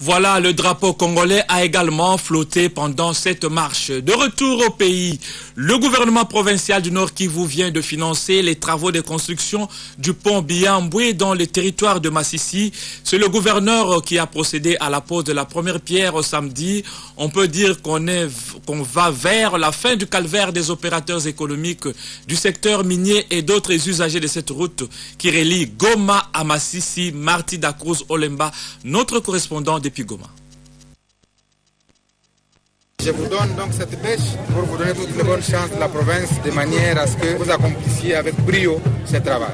Voilà, le drapeau congolais a également flotté pendant cette marche. De retour au pays, le gouvernement provincial du Nord Kivu vient de financer les travaux de construction du pont Biambwe dans le territoire de Massissi. C'est le gouverneur qui a procédé à la pose de la première pierre samedi. On peut dire qu'on va vers la fin du calvaire des opérateurs économiques du secteur minier et d'autres usagers de cette route qui relie Goma à Massissi. Marty Dacruz Olemba, notre correspondant depuis Goma. Je vous donne donc cette bêche pour vous donner toutes les bonnes chances de la province de manière à ce que vous accomplissiez avec brio ce travail.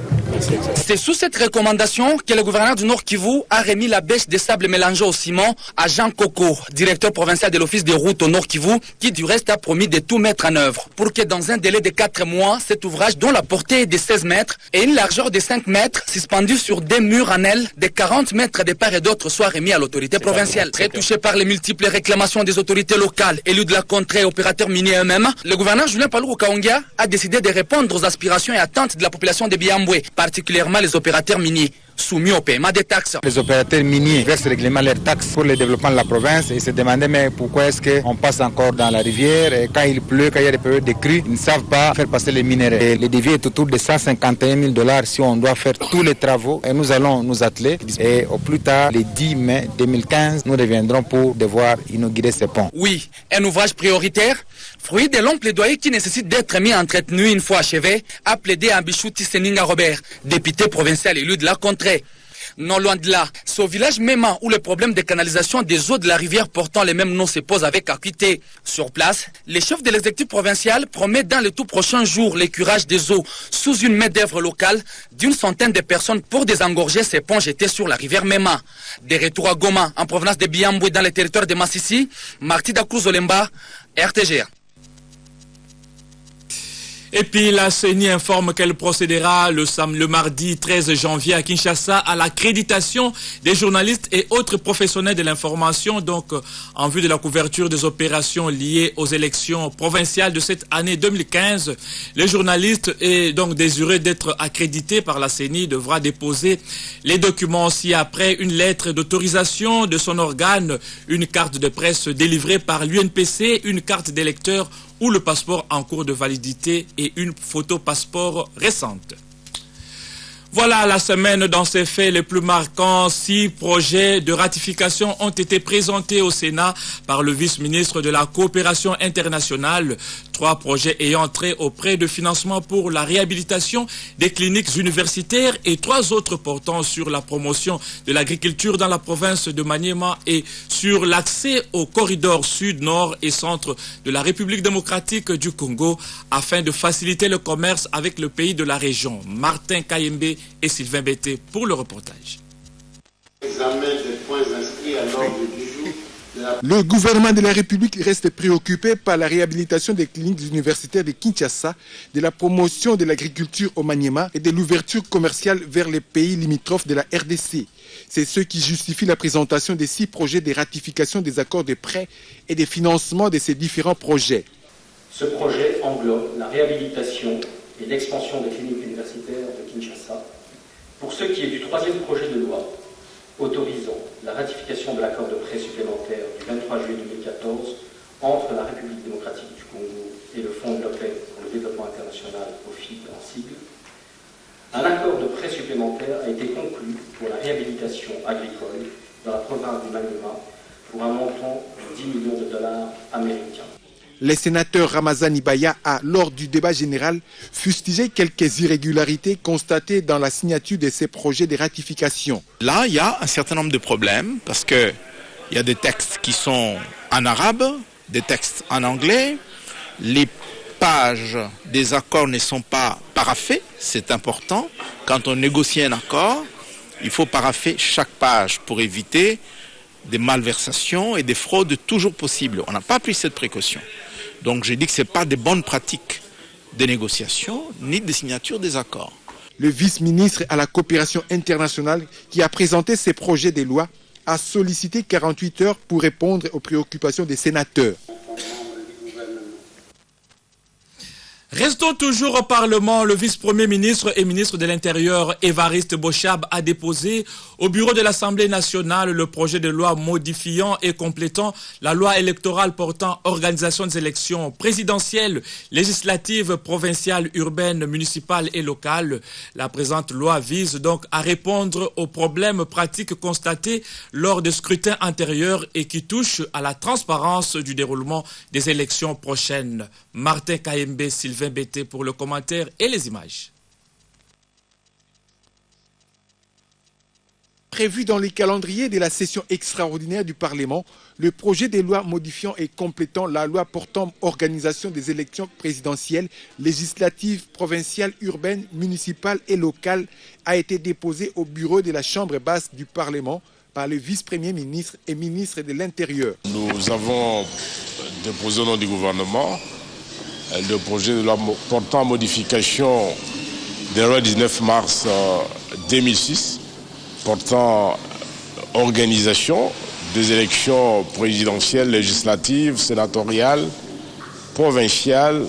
C'est sous cette recommandation que le gouverneur du Nord Kivu a remis la bêche de sable mélangée au ciment à Jean Coco, directeur provincial de l'office des routes au Nord Kivu, qui du reste a promis de tout mettre en œuvre pour que dans un délai de 4 mois, cet ouvrage dont la portée est de 16 mètres et une largeur de 5 mètres suspendu sur des murs en aile de 40 mètres de part et d'autre soit remis à l'autorité provinciale. Très touché par les multiples réclamations des autorités locales, élus de la contrée et opérateurs miniers eux-mêmes, le gouverneur Julien Paluku Kaongia a décidé de répondre aux aspirations et attentes de la population de Biambwe, particulièrement les opérateurs miniers soumis au paiement des taxes. Les opérateurs miniers versent régulièrement leurs taxes pour le développement de la province et se demandaient mais pourquoi est-ce qu'on passe encore dans la rivière et quand il pleut, quand il y a des périodes de crue, ils ne savent pas faire passer les minéraux. Et le devis est autour de 151 000 $ si on doit faire tous les travaux et nous allons nous atteler et au plus tard, le 10 mai 2015, nous reviendrons pour devoir inaugurer ce pont. Oui, un ouvrage prioritaire, fruit de longs plaidoyers qui nécessite d'être mis entretenu une fois achevé, a plaidé Ambishouti Seninga Robert, député provincial élu de la contrée. Non loin de là, c'est au village Mema où le problème de canalisation des eaux de la rivière portant les mêmes noms se pose avec acuité. Sur place, les chefs de l'exécutif provincial promettent dans les tout prochains jours le curage des eaux sous une main-d'œuvre locale d'une centaine de personnes pour désengorger ces ponts jetés sur la rivière Mema. De retour à Goma, en provenance de Biambwe dans le territoire de Massissi, Marty Dacruz Olemba, RTGA. Et puis la CENI informe qu'elle procédera le mardi 13 janvier à Kinshasa à l'accréditation des journalistes et autres professionnels de l'information, donc en vue de la couverture des opérations liées aux élections provinciales de cette année 2015. Les journalistes et donc désireux d'être accrédités par la CENI devra déposer les documents ci-après, une lettre d'autorisation de son organe, une carte de presse délivrée par l'UNPC, une carte d'électeur ou le passeport en cours de validité et une photo passeport récente. Voilà la semaine dans ces faits les plus marquants. 6 projets de ratification ont été présentés au Sénat par le vice-ministre de la coopération internationale. 3 projets ayant trait aux prêts de financement pour la réhabilitation des cliniques universitaires et 3 autres portant sur la promotion de l'agriculture dans la province de Maniema et sur l'accès au corridor sud, nord et centre de la République démocratique du Congo afin de faciliter le commerce avec le pays de la région. Martin Kayembe et Sylvain Bété pour le reportage. Examen des points inscrits à l'ordre du jour. Le gouvernement de la République reste préoccupé par la réhabilitation des cliniques universitaires de Kinshasa, de la promotion de l'agriculture au Maniema et de l'ouverture commerciale vers les pays limitrophes de la RDC. C'est ce qui justifie la présentation des 6 projets de ratification des accords de prêt et de financement de ces différents projets. Ce projet englobe la réhabilitation et l'expansion des cliniques universitaires de Kinshasa. Pour ce qui est du 3e projet de loi autorisant la ratification de l'accord de prêt supplémentaire du 23 juillet 2014 entre la République démocratique du Congo et le Fonds de l'OPEC pour le développement international, OFID en sigle, un accord de prêt supplémentaire a été conclu pour la réhabilitation agricole dans la province du Maniema pour un montant de 10 millions de dollars américains. Le sénateur Ramazan Ibaya a, lors du débat général, fustigé quelques irrégularités constatées dans la signature de ces projets de ratification. Là, il y a un certain nombre de problèmes parce qu'il y a des textes qui sont en arabe, des textes en anglais. Les pages des accords ne sont pas paraphées, c'est important. Quand on négocie un accord, il faut parapher chaque page pour éviter des malversations et des fraudes toujours possibles. On n'a pas pris cette précaution. Donc je dis que ce n'est pas des bonnes pratiques de négociation ni de signature des accords. Le vice-ministre à la coopération internationale qui a présenté ces projets de loi a sollicité 48 heures pour répondre aux préoccupations des sénateurs. Restons toujours au Parlement. Le vice-premier ministre et ministre de l'Intérieur, Évariste Bochab, a déposé au bureau de l'Assemblée nationale le projet de loi modifiant et complétant la loi électorale portant organisation des élections présidentielles, législatives, provinciales, urbaines, municipales et locales. La présente loi vise donc à répondre aux problèmes pratiques constatés lors des scrutins antérieurs et qui touchent à la transparence du déroulement des élections prochaines. Martin Kayembe, Sylvain Bété pour le commentaire et les images. Prévu dans les calendriers de la session extraordinaire du Parlement, le projet de loi modifiant et complétant la loi portant organisation des élections présidentielles, législatives, provinciales, urbaines, municipales et locales a été déposé au bureau de la Chambre basse du Parlement par le vice-premier ministre et ministre de l'Intérieur. Nous avons déposé au nom du gouvernement le projet de loi portant modification de la loi 19 mars 2006 portant organisation des élections présidentielles, législatives, sénatoriales, provinciales,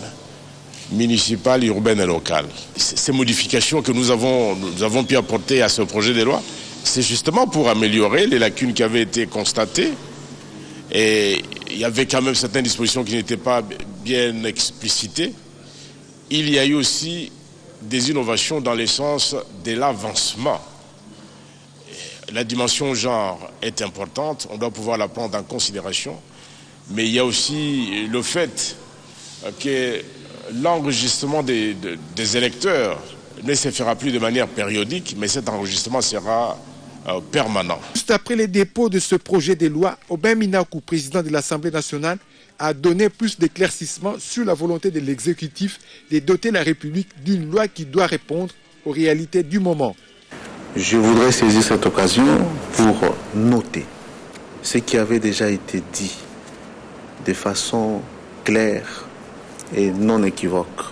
municipales, urbaines et locales. Ces modifications que nous avons pu apporter à ce projet de loi, c'est justement pour améliorer les lacunes qui avaient été constatées. Et il y avait quand même certaines dispositions qui n'étaient pas bien explicitées. Il y a eu aussi des innovations dans le sens de l'avancement. La dimension genre est importante, on doit pouvoir la prendre en considération. Mais il y a aussi le fait que l'enregistrement des électeurs ne se fera plus de manière périodique, mais cet enregistrement sera permanent. Juste après les dépôts de ce projet de loi, Aubin Minakou, président de l'Assemblée nationale, a donné plus d'éclaircissements sur la volonté de l'exécutif de doter la République d'une loi qui doit répondre aux réalités du moment. Je voudrais saisir cette occasion pour noter ce qui avait déjà été dit de façon claire et non équivoque.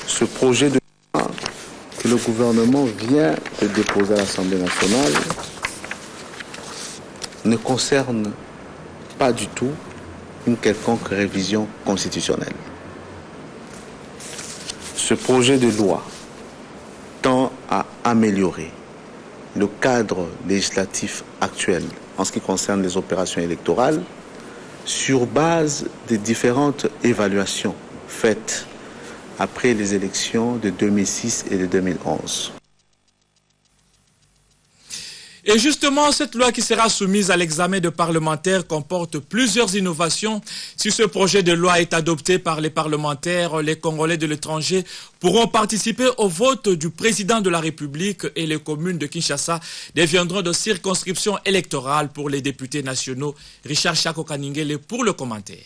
Ce projet de loi que le gouvernement vient de déposer à l'Assemblée nationale ne concerne pas du tout une quelconque révision constitutionnelle. Ce projet de loi tend à améliorer le cadre législatif actuel en ce qui concerne les opérations électorales sur base des différentes évaluations faites après les élections de 2006 et de 2011. Et justement, cette loi qui sera soumise à l'examen de parlementaires comporte plusieurs innovations. Si ce projet de loi est adopté par les parlementaires, les Congolais de l'étranger pourront participer au vote du président de la République et les communes de Kinshasa deviendront de circonscriptions électorales pour les députés nationaux. Richard Chako Kaningele pour le commentaire.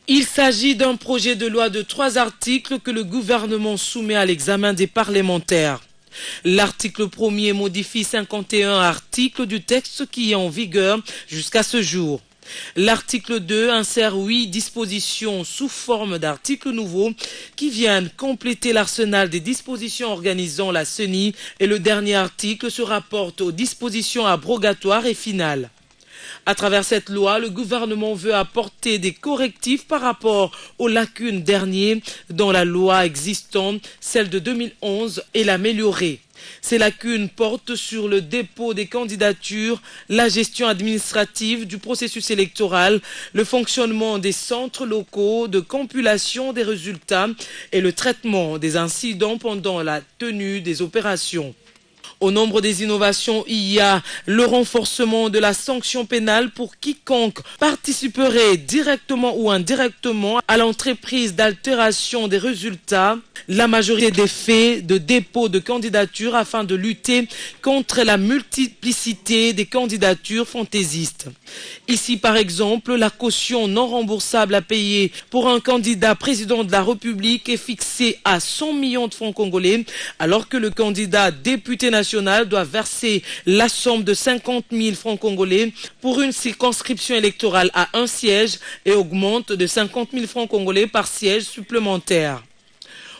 Il s'agit d'un projet de loi de 3 articles que le gouvernement soumet à l'examen des parlementaires. L'article 1er modifie 51 articles du texte qui est en vigueur jusqu'à ce jour. L'article 2 insère 8 dispositions sous forme d'articles nouveaux qui viennent compléter l'arsenal des dispositions organisant la CENI et le dernier article se rapporte aux dispositions abrogatoires et finales. À travers cette loi, le gouvernement veut apporter des correctifs par rapport aux lacunes dernières dans la loi existante, celle de 2011, et l'améliorer. Ces lacunes portent sur le dépôt des candidatures, la gestion administrative du processus électoral, le fonctionnement des centres locaux de compilation des résultats et le traitement des incidents pendant la tenue des opérations. Au nombre des innovations, il y a le renforcement de la sanction pénale pour quiconque participerait directement ou indirectement à l'entreprise d'altération des résultats, la majorité des faits de dépôt de candidature afin de lutter contre la multiplicité des candidatures fantaisistes. Ici, par exemple, la caution non remboursable à payer pour un candidat président de la République est fixée à 100 millions de francs congolais, alors que le candidat député national doit verser la somme de 50 000 francs congolais pour une circonscription électorale à un siège et augmente de 50 000 francs congolais par siège supplémentaire.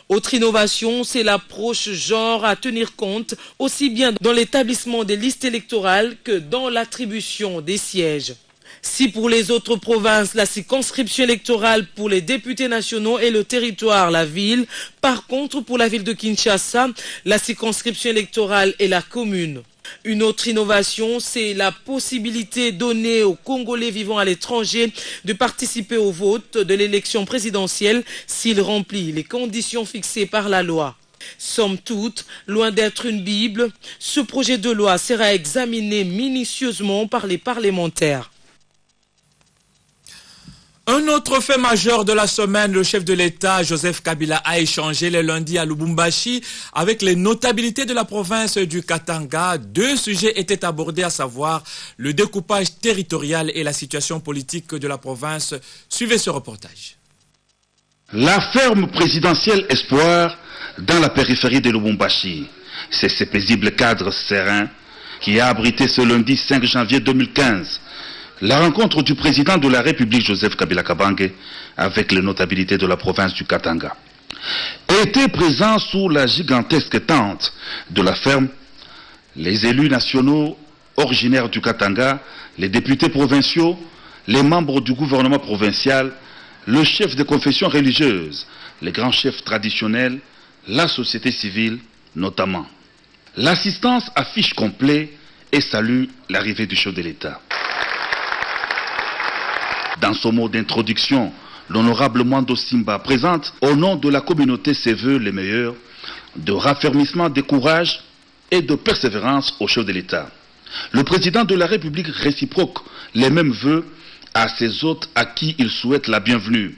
Autre innovation, c'est l'approche genre à tenir compte aussi bien dans l'établissement des listes électorales que dans l'attribution des sièges. Si pour les autres provinces, la circonscription électorale pour les députés nationaux et le territoire, la ville, par contre pour la ville de Kinshasa, la circonscription électorale est la commune. Une autre innovation, c'est la possibilité donnée aux Congolais vivant à l'étranger de participer au vote de l'élection présidentielle s'il remplit les conditions fixées par la loi. Somme toute, loin d'être une Bible, ce projet de loi sera examiné minutieusement par les parlementaires. Un autre fait majeur de la semaine, le chef de l'État, Joseph Kabila, a échangé le lundi à Lubumbashi avec les notabilités de la province du Katanga. Deux sujets étaient abordés, à savoir le découpage territorial et la situation politique de la province. Suivez ce reportage. La ferme présidentielle Espoir dans la périphérie de Lubumbashi. C'est ce paisible cadre serein qui a abrité ce lundi 5 janvier 2015 la rencontre du président de la République Joseph Kabila Kabange avec les notabilités de la province du Katanga. Étaient présents sous la gigantesque tente de la ferme les élus nationaux originaires du Katanga, les députés provinciaux, les membres du gouvernement provincial, le chef des confessions religieuses, les grands chefs traditionnels, la société civile notamment. L'assistance affiche complet et salue l'arrivée du chef de l'État. Dans son mot d'introduction, l'honorable Mwando Simba présente au nom de la communauté ses vœux les meilleurs de raffermissement de courage et de persévérance au chef de l'État. Le président de la République réciproque les mêmes vœux à ses hôtes à qui il souhaite la bienvenue.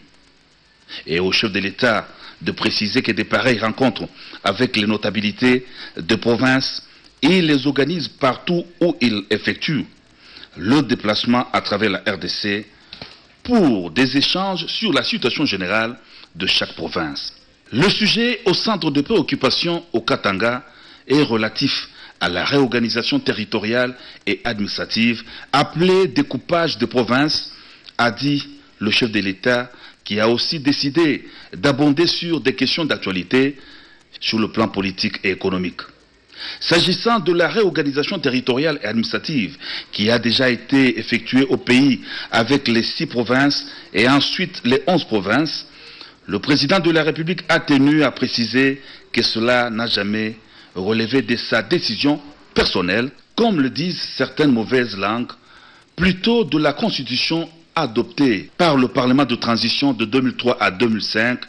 Et au chef de l'État de préciser que des pareilles rencontres avec les notabilités de province, il les organise partout où il effectue le déplacement à travers la RDC pour des échanges sur la situation générale de chaque province. Le sujet au centre de préoccupation au Katanga est relatif à la réorganisation territoriale et administrative appelée découpage de provinces, a dit le chef de l'État, qui a aussi décidé d'abonder sur des questions d'actualité sur le plan politique et économique. S'agissant de la réorganisation territoriale et administrative qui a déjà été effectuée au pays avec les 6 provinces et ensuite les 11 provinces, le président de la République a tenu à préciser que cela n'a jamais relevé de sa décision personnelle, comme le disent certaines mauvaises langues, plutôt de la constitution adoptée par le Parlement de transition de 2003 à 2005,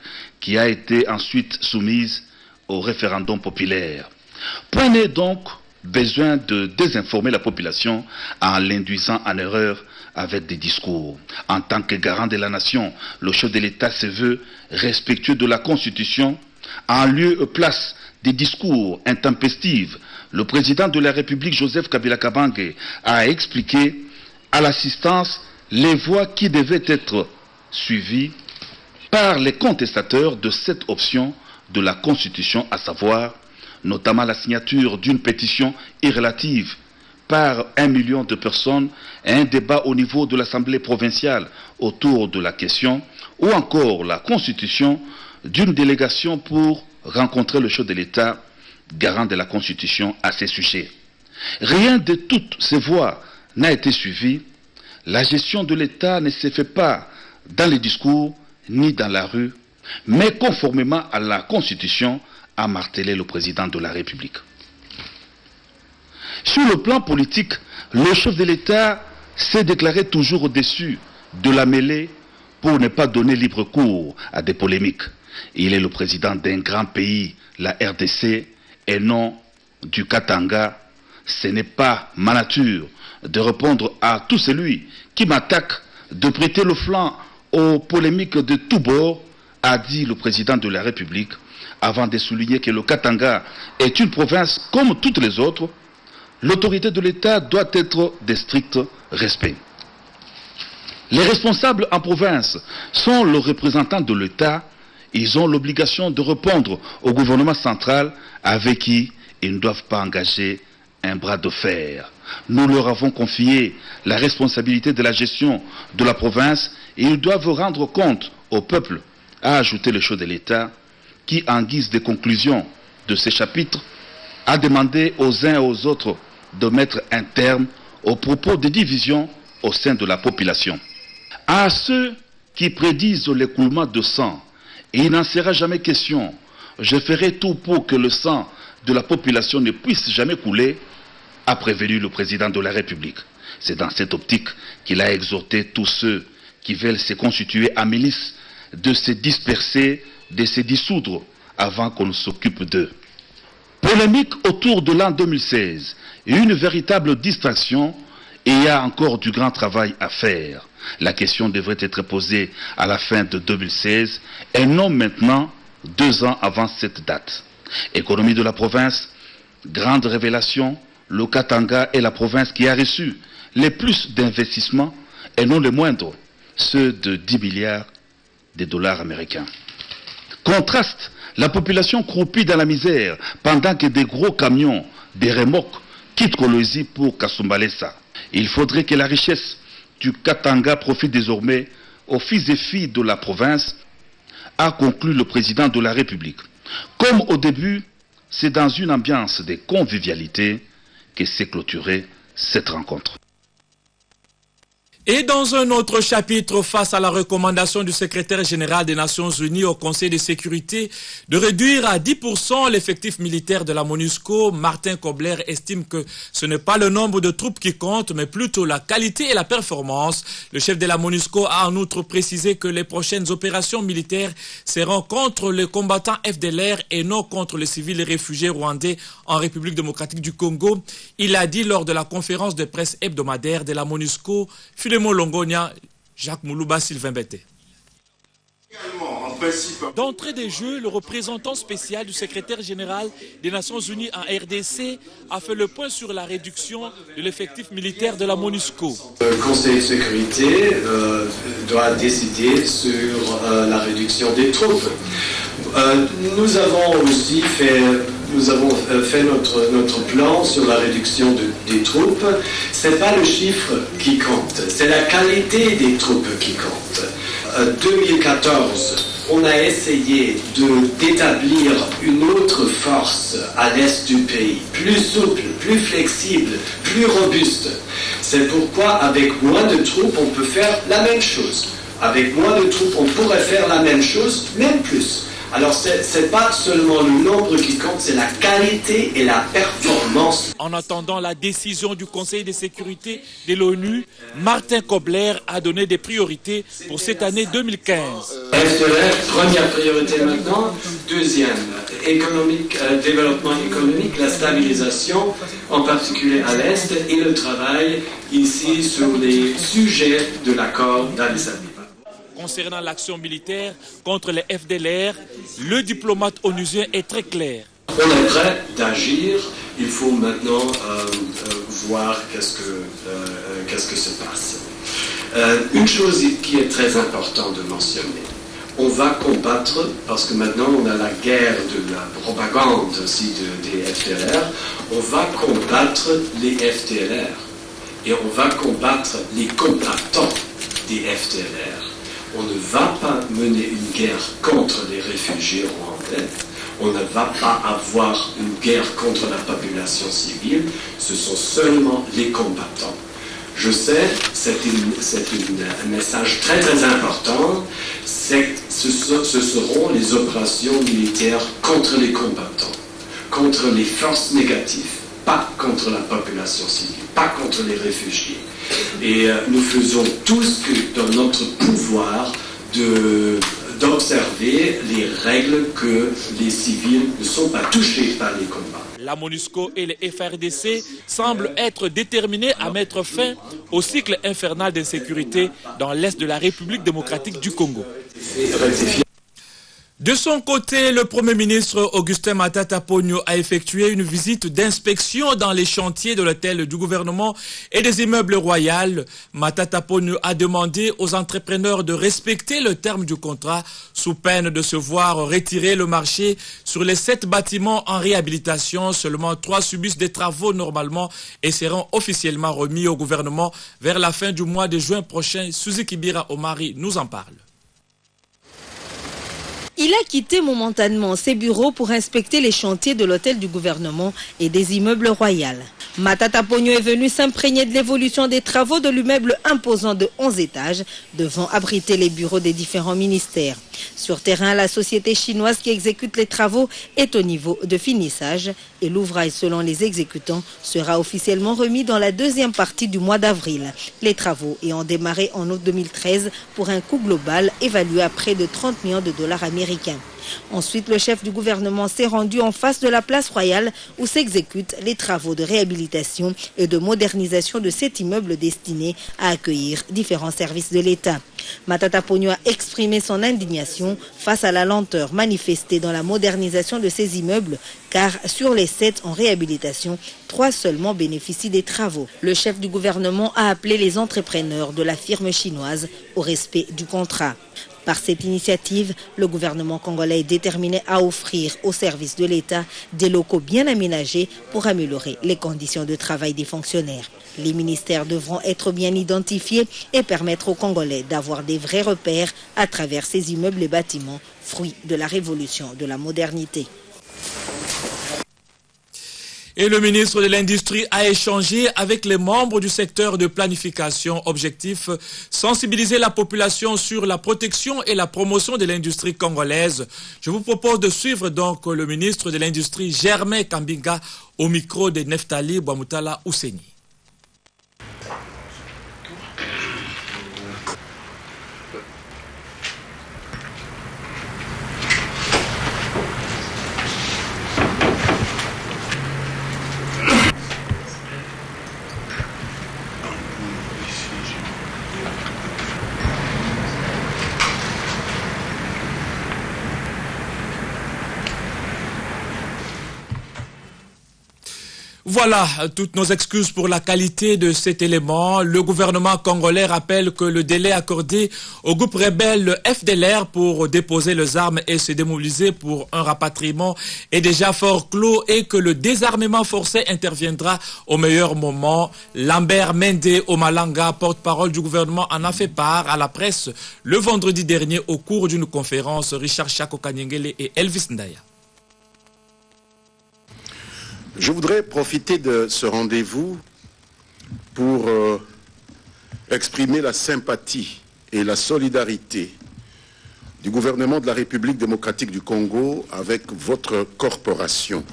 qui a été ensuite soumise au référendum populaire. Point n'est donc besoin de désinformer la population en l'induisant en erreur avec des discours. En tant que garant de la nation, le chef de l'État se veut respectueux de la Constitution. En lieu et place des discours intempestifs, le président de la République, Joseph Kabila Kabange, a expliqué à l'assistance les voies qui devaient être suivies par les contestateurs de cette option de la Constitution, à savoir notamment la signature d'une pétition irrelative par 1 million de personnes et un débat au niveau de l'Assemblée provinciale autour de la question, ou encore la constitution d'une délégation pour rencontrer le chef de l'État, garant de la Constitution à ces sujets. Rien de toutes ces voies n'a été suivi. La gestion de l'État ne se fait pas dans les discours ni dans la rue, mais conformément à la Constitution, a martelé le président de la République. Sur le plan politique, le chef de l'État s'est déclaré toujours au-dessus de la mêlée pour ne pas donner libre cours à des polémiques. Il est le président d'un grand pays, la RDC, et non du Katanga. Ce n'est pas ma nature de répondre à tout celui qui m'attaque, de prêter le flanc aux polémiques de tous bords, a dit le président de la République, avant de souligner que le Katanga est une province comme toutes les autres. L'autorité de l'État doit être de strict respect. Les responsables en province sont les représentants de l'État. Ils ont l'obligation de répondre au gouvernement central avec qui ils ne doivent pas engager un bras de fer. Nous leur avons confié la responsabilité de la gestion de la province et ils doivent rendre compte au peuple, a ajouté le chef de l'État, qui, en guise de conclusion de ces chapitres, a demandé aux uns et aux autres de mettre un terme aux propos de division au sein de la population. À ceux qui prédisent l'écoulement de sang, et il n'en sera jamais question, je ferai tout pour que le sang de la population ne puisse jamais couler, a prévenu le président de la République. C'est dans cette optique qu'il a exhorté tous ceux qui veulent se constituer en milice de se disperser, de se dissoudre avant qu'on s'occupe d'eux. Polémique autour de l'an 2016 et une véritable distraction, et il y a encore du grand travail à faire. La question devrait être posée à la fin de 2016 et non maintenant, 2 ans avant cette date. Économie de la province, grande révélation, le Katanga est la province qui a reçu les plus d'investissements et non les moindres, ceux de 10 milliards de dollars américains. Contraste, la population croupit dans la misère pendant que des gros camions, des remorques, quittent Kolwezi pour Kasumbalesa. Il faudrait que la richesse du Katanga profite désormais aux fils et filles de la province, a conclu le président de la République. Comme au début, c'est dans une ambiance de convivialité que s'est clôturée cette rencontre. Et dans un autre chapitre, face à la recommandation du secrétaire général des Nations Unies au Conseil de sécurité de réduire à 10% l'effectif militaire de la MONUSCO, Martin Kobler estime que ce n'est pas le nombre de troupes qui compte, mais plutôt la qualité et la performance. Le chef de la MONUSCO a en outre précisé que les prochaines opérations militaires seront contre les combattants FDLR et non contre les civils et réfugiés rwandais en République démocratique du Congo. Il a dit lors de la conférence de presse hebdomadaire de la MONUSCO, Longonia, Jacques Moulouba, Sylvain Bété. D'entrée des jeux, le représentant spécial du secrétaire général des Nations Unies en RDC a fait le point sur la réduction de l'effectif militaire de la MONUSCO. Le Conseil de sécurité doit décider sur la réduction des troupes. Nous avons aussi fait notre plan sur la réduction des troupes. Ce n'est pas le chiffre qui compte, c'est la qualité des troupes qui compte. En 2014, on a essayé d'établir une autre force à l'est du pays, plus souple, plus flexible, plus robuste. C'est pourquoi avec moins de troupes, on peut faire la même chose. Avec moins de troupes, on pourrait faire la même chose, même plus. Alors, ce n'est pas seulement le nombre qui compte, c'est la qualité et la performance. En attendant la décision du Conseil de sécurité de l'ONU, Martin Kobler a donné des priorités pour cette année 2015. FDLR, première priorité maintenant. Deuxième, développement économique, la stabilisation, en particulier à l'Est, et le travail ici sur les sujets de l'accord d'Addis Abeba. Concernant l'action militaire contre les FDLR, le diplomate onusien est très clair. On est prêt d'agir. Il faut maintenant voir qu'est-ce que se passe. Une chose qui est très importante de mentionner, on va combattre, parce que maintenant on a la guerre de la propagande aussi des FDLR, on va combattre les FDLR et on va combattre les combattants des FDLR. On ne va pas mener une guerre contre les réfugiés rwandais. On ne va pas avoir une guerre contre la population civile. Ce sont seulement les combattants. Je sais, c'est un message très très important. Ce seront les opérations militaires contre les combattants, contre les forces négatives, pas contre la population civile, pas contre les réfugiés. Et nous faisons tout ce que dans notre pouvoir d'observer les règles que les civils ne sont pas touchés par les combats. La MONUSCO et les FRDC semblent être déterminés à mettre fin au cycle infernal d'insécurité dans l'est de la République démocratique du Congo. De son côté, le Premier ministre Augustin Matata Ponyo a effectué une visite d'inspection dans les chantiers de l'hôtel du gouvernement et des immeubles royaux. Matata Ponyo a demandé aux entrepreneurs de respecter le terme du contrat sous peine de se voir retirer le marché. Sur les 7 bâtiments en réhabilitation, seulement 3 subissent des travaux normalement et seront officiellement remis au gouvernement vers la fin du mois de juin prochain. Suzy Kibira Omari nous en parle. Il a quitté momentanément ses bureaux pour inspecter les chantiers de l'hôtel du gouvernement et des immeubles royaux. Matata Ponyo est venu s'imprégner de l'évolution des travaux de l'immeuble imposant de 11 étages devant abriter les bureaux des différents ministères. Sur terrain, la société chinoise qui exécute les travaux est au niveau de finissage et l'ouvrage, selon les exécutants, sera officiellement remis dans la deuxième partie du mois d'avril. Les travaux ayant démarré en août 2013 pour un coût global évalué à près de 30 millions de dollars américains. Ensuite, le chef du gouvernement s'est rendu en face de la place royale où s'exécutent les travaux de réhabilitation et de modernisation de cet immeuble destiné à accueillir différents services de l'État. Matata Ponyo a exprimé son indignation face à la lenteur manifestée dans la modernisation de ces immeubles, car sur les 7 en réhabilitation, 3 seulement bénéficient des travaux. Le chef du gouvernement a appelé les entrepreneurs de la firme chinoise au respect du contrat. Par cette initiative, le gouvernement congolais est déterminé à offrir aux services de l'État des locaux bien aménagés pour améliorer les conditions de travail des fonctionnaires. Les ministères devront être bien identifiés et permettre aux Congolais d'avoir des vrais repères à travers ces immeubles et bâtiments, fruits de la révolution de la modernité. Et le ministre de l'Industrie a échangé avec les membres du secteur de planification. Objectif, sensibiliser la population sur la protection et la promotion de l'industrie congolaise. Je vous propose de suivre donc le ministre de l'Industrie, Germain Kambinga, au micro de Neftali Bouamoutala Ouseni. Voilà, toutes nos excuses pour la qualité de cet élément. Le gouvernement congolais rappelle que le délai accordé au groupe rebelle FDLR pour déposer les armes et se démobiliser pour un rapatriement est déjà fort clos et que le désarmement forcé interviendra au meilleur moment. Lambert Mende Omalanga, porte-parole du gouvernement, en a fait part à la presse le vendredi dernier au cours d'une conférence. Richard Chako Kanyengele et Elvis Ndaya. Je voudrais profiter de ce rendez-vous pour exprimer la sympathie et la solidarité du gouvernement de la République démocratique du Congo avec votre corporation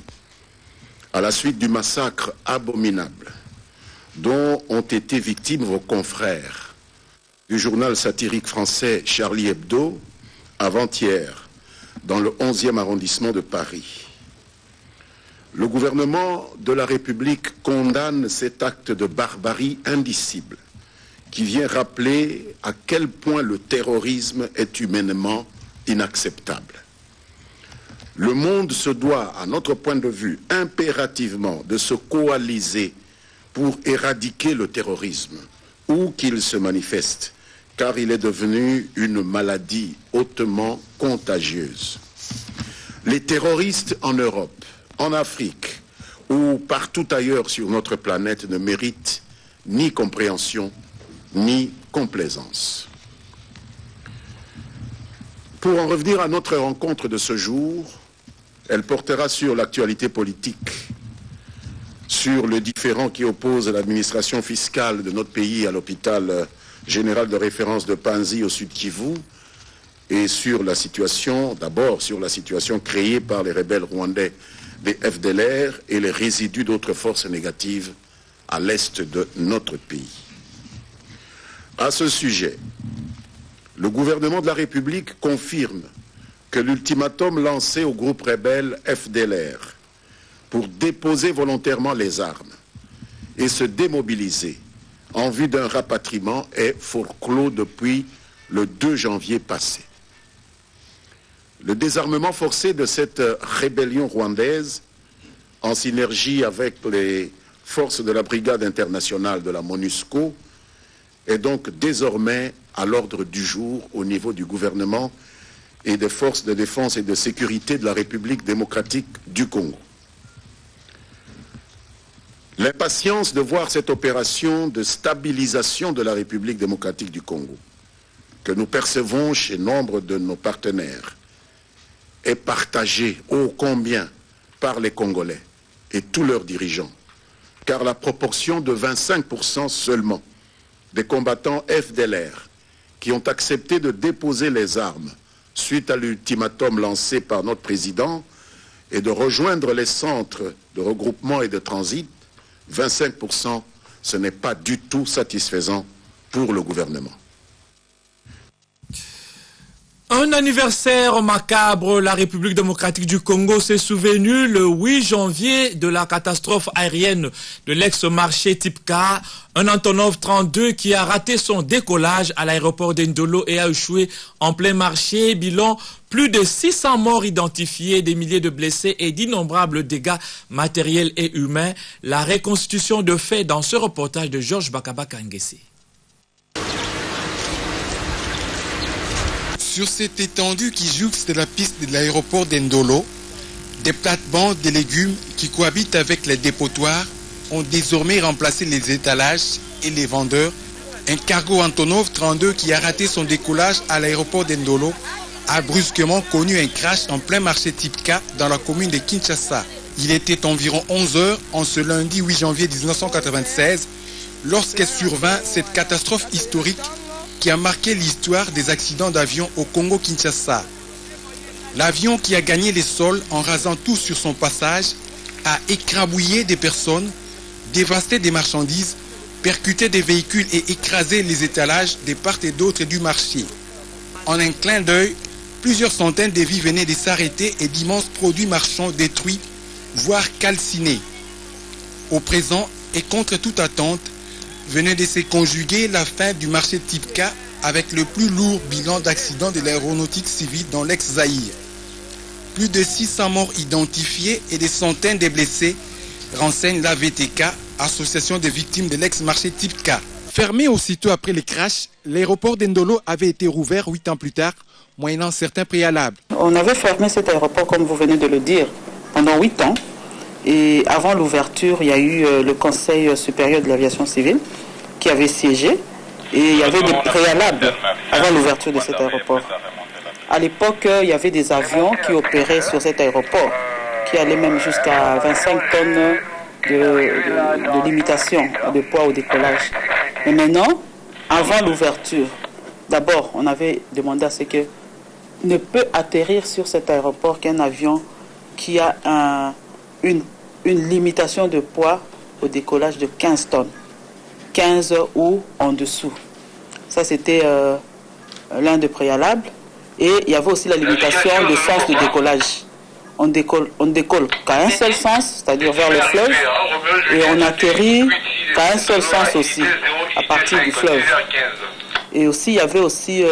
à la suite du massacre abominable dont ont été victimes vos confrères du journal satirique français Charlie Hebdo avant-hier dans le 11e arrondissement de Paris. Le gouvernement de la République condamne cet acte de barbarie indicible qui vient rappeler à quel point le terrorisme est humainement inacceptable. Le monde se doit, à notre point de vue, impérativement de se coaliser pour éradiquer le terrorisme, où qu'il se manifeste, car il est devenu une maladie hautement contagieuse. Les terroristes en Europe, en Afrique ou partout ailleurs sur notre planète ne méritent ni compréhension ni complaisance. Pour en revenir à notre rencontre de ce jour, elle portera sur l'actualité politique, sur le différend qui oppose l'administration fiscale de notre pays à l'hôpital général de référence de Panzi au Sud Kivu et sur la situation, d'abord sur la situation créée par les rebelles rwandais des FDLR et les résidus d'autres forces négatives à l'est de notre pays. À ce sujet, le gouvernement de la République confirme que l'ultimatum lancé au groupe rebelle FDLR pour déposer volontairement les armes et se démobiliser en vue d'un rapatriement est forclos depuis le 2 janvier passé. Le désarmement forcé de cette rébellion rwandaise, en synergie avec les forces de la Brigade internationale de la MONUSCO, est donc désormais à l'ordre du jour au niveau du gouvernement et des forces de défense et de sécurité de la République démocratique du Congo. L'impatience de voir cette opération de stabilisation de la République démocratique du Congo, que nous percevons chez nombre de nos partenaires, est partagé ô combien par les Congolais et tous leurs dirigeants, car la proportion de 25% seulement des combattants FDLR qui ont accepté de déposer les armes suite à l'ultimatum lancé par notre président et de rejoindre les centres de regroupement et de transit, 25%, ce n'est pas du tout satisfaisant pour le gouvernement. Un anniversaire macabre, la République démocratique du Congo s'est souvenu le 8 janvier de la catastrophe aérienne de l'ex-marché type K, un Antonov 32 qui a raté son décollage à l'aéroport d'Indolo et a échoué en plein marché. Bilan, plus de 600 morts identifiés, des milliers de blessés et d'innombrables dégâts matériels et humains. La reconstitution de faits dans ce reportage de Georges Bakabaka Ngesi. Sur cette étendue qui jouxte la piste de l'aéroport d'Indolo, des plates-bandes de légumes qui cohabitent avec les dépotoirs ont désormais remplacé les étalages et les vendeurs. Un cargo Antonov 32 qui a raté son décollage à l'aéroport d'Indolo a brusquement connu un crash en plein marché type K dans la commune de Kinshasa. Il était environ 11 h en ce lundi 8 janvier 1996 lorsque survint cette catastrophe historique qui a marqué l'histoire des accidents d'avion au Congo-Kinshasa. L'avion qui a gagné les sols en rasant tout sur son passage a écrabouillé des personnes, dévasté des marchandises, percuté des véhicules et écrasé les étalages de part et d'autre du marché. En un clin d'œil, plusieurs centaines de vies venaient de s'arrêter et d'immenses produits marchands détruits, voire calcinés. Au présent, et contre toute attente, venait de se conjuguer la fin du marché type K avec le plus lourd bilan d'accidents de l'aéronautique civile dans l'ex-Zaïre. Plus de 600 morts identifiés et des centaines de blessés, renseigne la VTK, Association des victimes de l'ex-marché type K. Fermé aussitôt après les crashs, l'aéroport d'Indolo avait été rouvert 8 ans plus tard, moyennant certains préalables. On avait fermé cet aéroport, comme vous venez de le dire, pendant 8 ans. Et avant l'ouverture, il y a eu le Conseil supérieur de l'aviation civile qui avait siégé et il y avait des préalables avant l'ouverture de cet aéroport. À l'époque, il y avait des avions qui opéraient sur cet aéroport, qui allaient même jusqu'à 25 tonnes de limitation de poids au décollage. Mais maintenant, avant l'ouverture, d'abord, on avait demandé à ce que ne peut atterrir sur cet aéroport qu'un avion qui a une limitation de poids au décollage de 15 tonnes. 15 ou en dessous. Ça, c'était l'un des préalables. Et il y avait aussi la limitation de sens de décollage. On décolle qu'à un seul sens, c'est-à-dire vers le fleuve, et on atterrit qu'à un seul sens aussi, à partir du fleuve. Et aussi, il y avait aussi